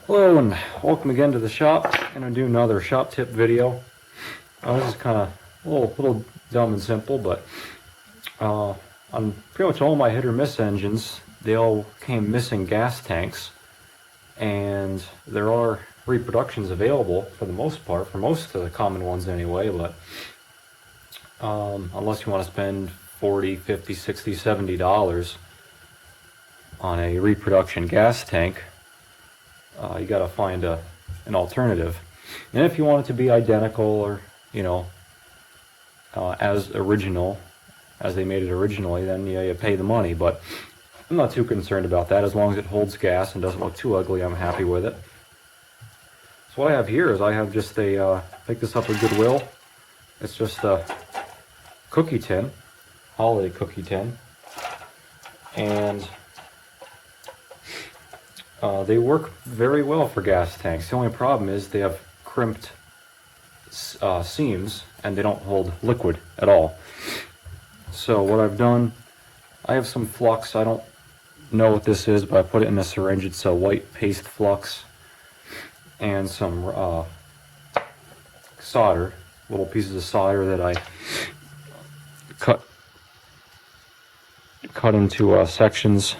Hello and welcome again to the shop. I'm going to do another shop tip video. This is kind of a little dumb and simple, but on pretty much all my hit or miss engines, they all came missing gas tanks, and there are reproductions available for the most part, for most of the common ones anyway, but unless you want to spend $40, $50, $60, $70 on a reproduction gas tank, you got to find an alternative. And if you want it to be identical or, as original as they made it originally, then yeah, you pay the money. But I'm not too concerned about that. As long as it holds gas and doesn't look too ugly, I'm happy with it. So what I have here is I have just picked this up at Goodwill. It's just a cookie tin, holiday cookie tin. And they work very well for gas tanks. The only problem is they have crimped seams and they don't hold liquid at all. So what I've done, I have some flux. I don't know what this is, but I put it in a syringe. It's a white paste flux and some solder, little pieces of solder that I cut into sections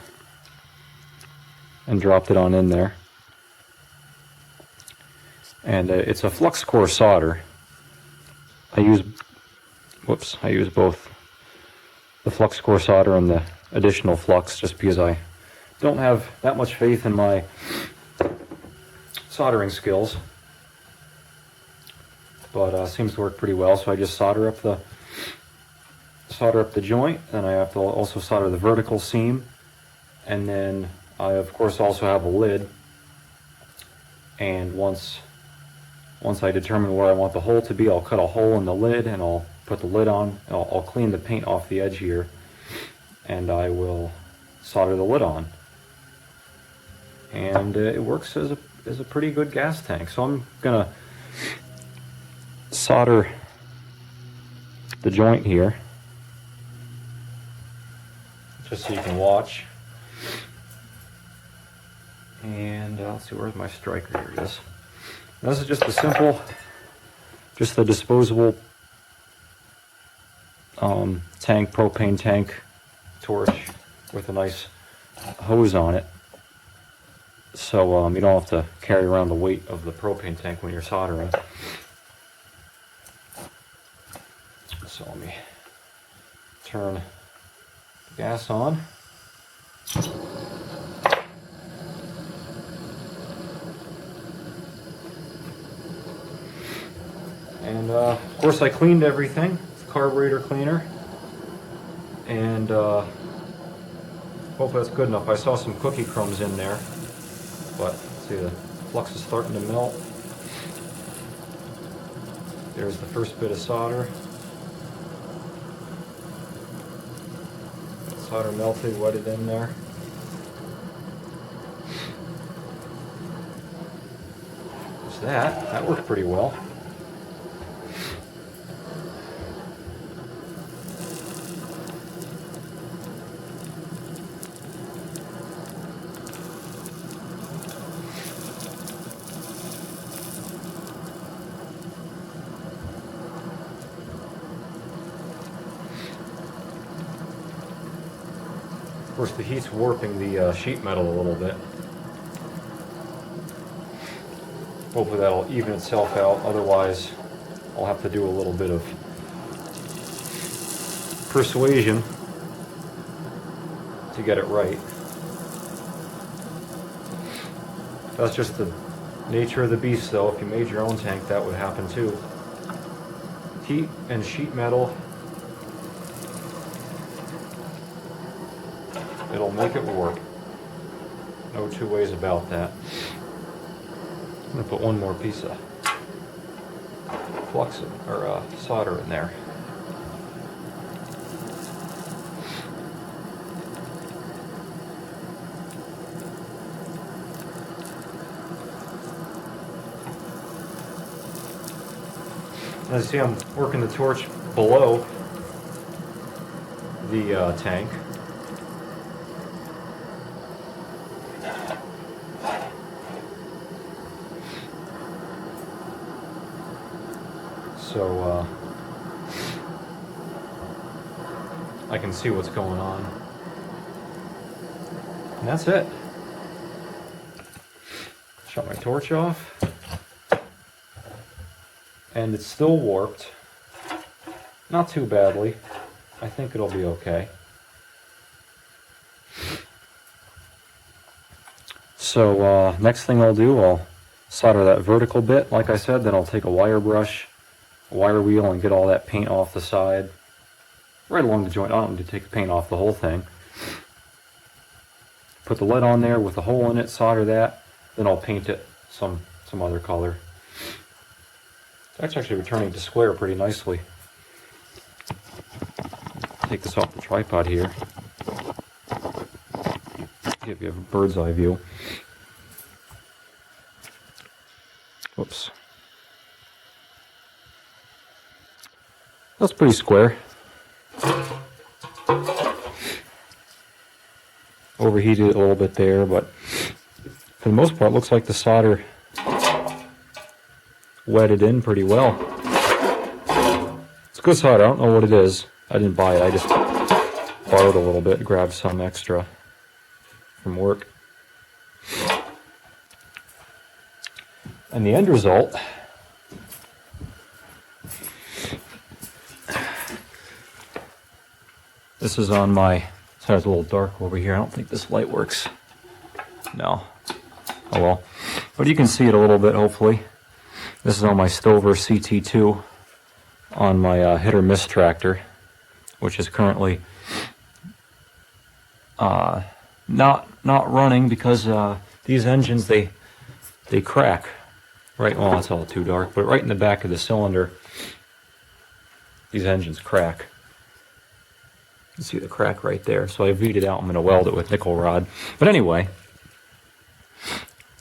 and dropped it on in there. And it's a flux core solder. I use both the flux core solder and the additional flux just because I don't have that much faith in my soldering skills, but seems to work pretty well. So I just solder up the joint, and I have to also solder the vertical seam, and then I of course also have a lid. And once I determine where I want the hole to be, I'll cut a hole in the lid and I'll put the lid on. I'll clean the paint off the edge here, and I will solder the lid on. And it works as a pretty good gas tank. So I'm gonna solder the joint here, just so you can watch. And let's see, where's my striker? Here it is. This is just a simple, just a disposable propane tank torch with a nice hose on it. So you don't have to carry around the weight of the propane tank when you're soldering. So let me turn the gas on. And of course I cleaned everything with carburetor cleaner, and hopefully that's good enough. I saw some cookie crumbs in there, but see, the flux is starting to melt. There's the first bit of solder. Solder melted, wetted in there. There's that. That worked pretty well. Of course, the heat's warping the sheet metal a little bit. Hopefully that'll even itself out. Otherwise, I'll have to do a little bit of persuasion to get it right. That's just the nature of the beast, though. If you made your own tank, that would happen too. Heat and sheet metal, it'll make it work. No two ways about that. I'm going to put one more piece of flux or solder in there. As you see, I'm working the torch below the tank. so I can see what's going on. And that's it. Shut my torch off. And it's still warped. Not too badly. I think it'll be okay. So next thing I'll do, I'll solder that vertical bit, like I said, then I'll take a wire brush, a wire wheel, and get all that paint off the side. Right along the joint. I don't need to take the paint off the whole thing. Put the lead on there with a hole in it, solder that, then I'll paint it some other color. That's actually returning to square pretty nicely. Take this off the tripod here. Give you a bird's eye view. Whoops. That's pretty square. Overheated it a little bit there, but for the most part, it looks like the solder wetted in pretty well. It's good solder. I don't know what it is. I didn't buy it. I just borrowed a little bit, grabbed some extra from work. And the end result, this is on my, sorry, it's a little dark over here. I don't think this light works. No. Oh well. But you can see it a little bit, hopefully. This is on my Stover CT2 on my hit or miss tractor, which is currently not running because these engines, they crack. Right, well, it's all too dark, but right in the back of the cylinder, these engines crack. You can see the crack right there. So I V'd it out. I'm going to weld it with nickel rod. But anyway,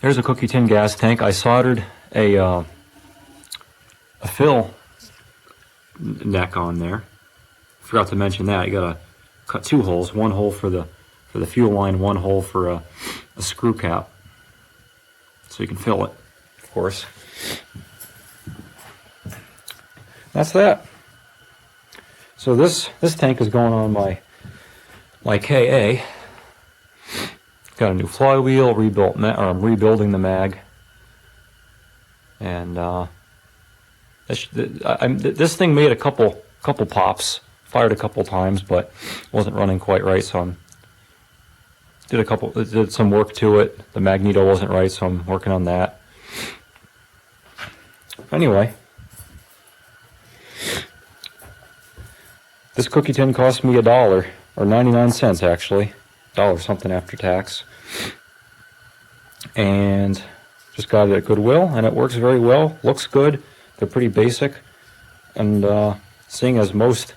there's a cookie tin gas tank. I soldered a fill neck on there. Forgot to mention that. You got to cut two holes. One hole for the fuel line, one hole for a screw cap, so you can fill it, of course. That's that. So this tank is going on my KA. Got a new flywheel, I'm rebuilding the mag, and this thing made a couple pops, fired a couple times, but wasn't running quite right. So did some work to it. The magneto wasn't right, so I'm working on that. Anyway, this cookie tin cost me $1, or 99 cents actually, $1 something after tax, and just got it at Goodwill, and it works very well. Looks good. They're pretty basic, and seeing as most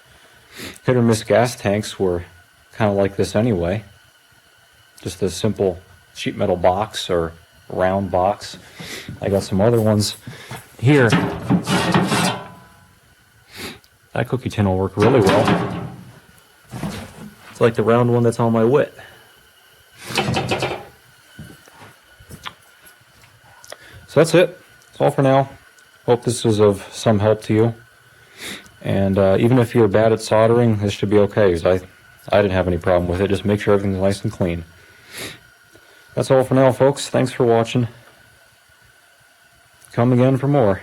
hit or miss gas tanks were kind of like this anyway, just a simple sheet metal box or round box. I got some other ones here. That cookie tin will work really well. It's like the round one that's on my wit. So that's it. That's all for now. Hope this was of some help to you. And even if you're bad at soldering, this should be okay, because I didn't have any problem with it. Just make sure everything's nice and clean. That's all for now, folks. Thanks for watching. Come again for more.